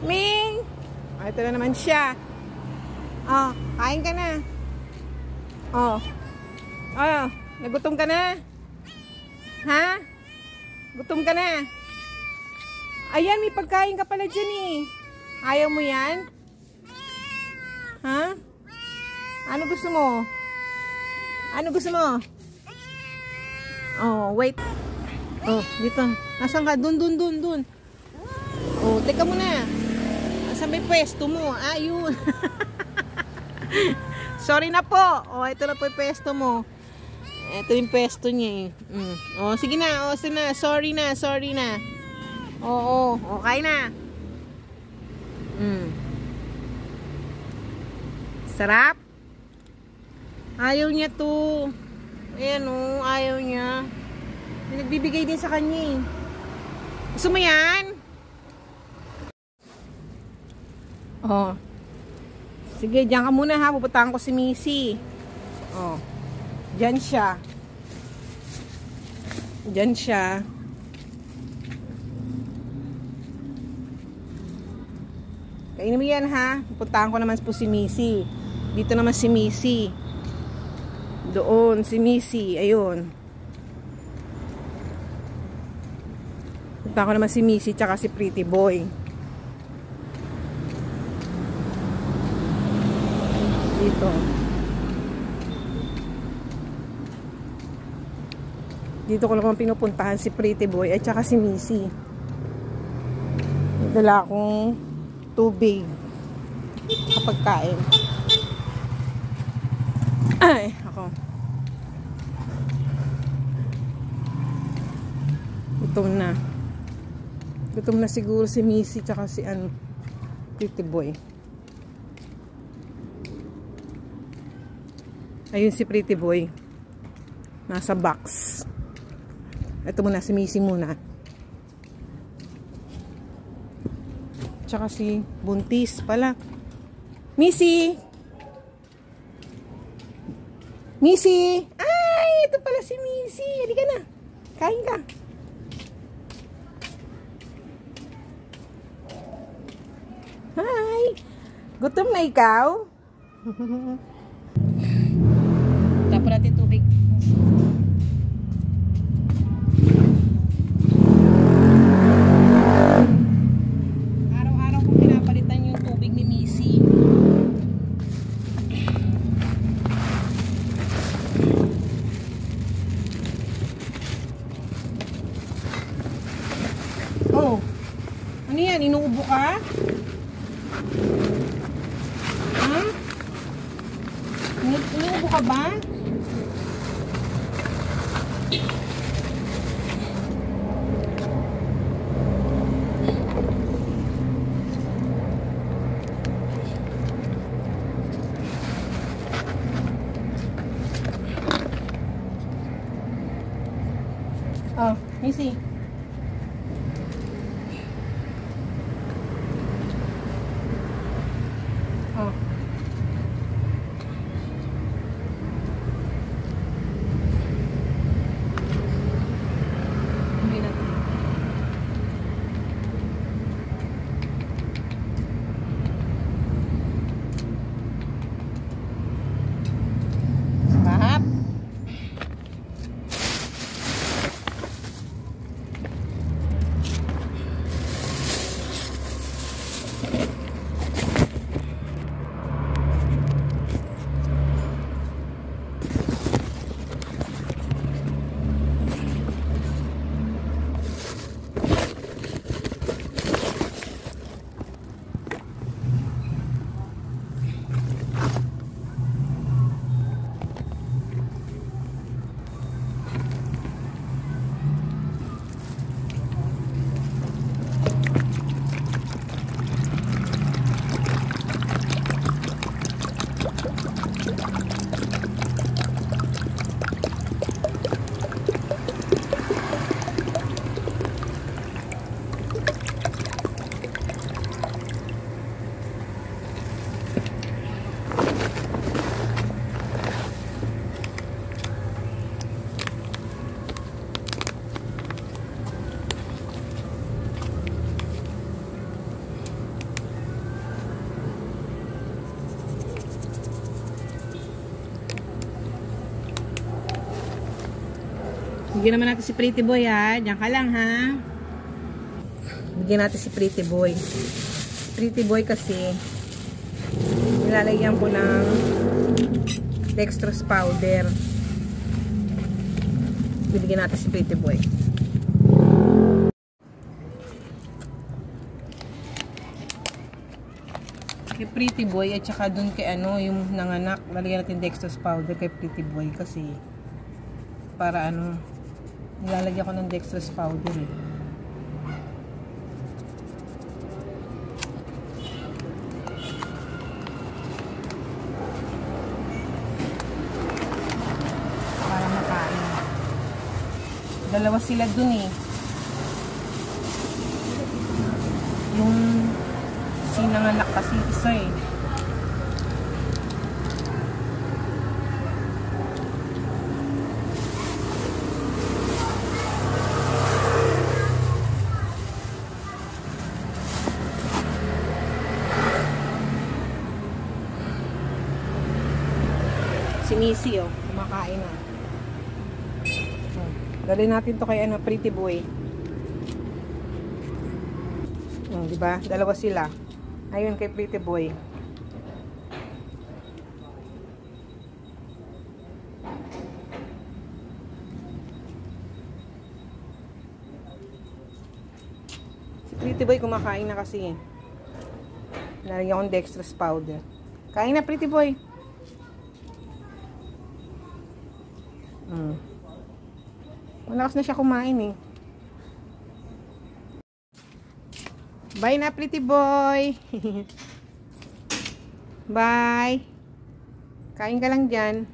Ming! Ah, ito na naman siya. Oh, kain ka na. Oh. Oh, nagutom ka na? Ha? Gutom ka na? Ayan, may pagkain ka pala dyan eh. Ayaw mo yan? Ha? Ano gusto mo? Ano gusto mo? Oh, wait. Oh, dito. Nasaan ka? Dun. Oh, teka muna. Nasaan may pwesto mo? Ayun. Sorry na po. Oh, ito na po yung pwesto mo. Ito yung pwesto niya eh. Oh, sige na. Oh, sige na. Sorry na. Oo. Okay na. Sarap. Ayaw niya to. Ayan o. Ayaw niya. Nagbibigay din sa kanya eh. Gusto mo yan? Oh. Sige, diyan ka muna ha. Pupuntahan ko si Missy. Oh. Diyan siya. Kainin mo yan ha. Pupuntahan ko naman po si Missy. Dito naman si Missy. Doon si Missy. Ayun. Pupuntahan ko naman si Missy tsaka si Pretty Boy. Dito ko naman pinupuntahan si Pretty Boy at saka si Missy. Dala akong tubig kapag kain. Ay, ako. Gutom na siguro si Missy tsaka si Pretty Boy. Ayun si Pretty Boy. Nasa box. Ito muna si Missy muna. Tsaka si Buntis pala. Missy! Ay! Ito pala si Missy. Halika na. Kain ka. Hi! Gutom na ikaw? Tapos natin tubig. Araw-araw kong pinapalitan yung tubig ni Missy. Oh, ano yan? Inuubo ka? Ha? Inuubo ka ba? Oh, Missy. Oh. Hindi na. Sarap. Bigyan naman natin si Pretty Boy ha. Diyan ka lang ha. Bigyan natin si Pretty Boy. Pretty Boy kasi nilalagyan ko ng dextrose powder. Bibigyan natin si Pretty Boy. Kay Pretty Boy at saka dun kay ano, yung nanganak, lalagyan natin dextrose powder kay Pretty Boy kasi para ano, nilalagyan ko ng dextrose powder eh. Para makain. Dalawa sila dun eh. Yung sinanganak kasi isa eh. Si Missy oh, kumakain na. Dalhin natin to kay ano, Pretty Boy. Di ba? Dalawa sila. Ayun kay Pretty Boy. Si Pretty Boy kumakain na kasi. Nalagyan akong dextrose powder. Kain na Pretty Boy. Malakas na siya kumain eh. Bye na Pretty Boy. Bye. Kain ka lang dyan.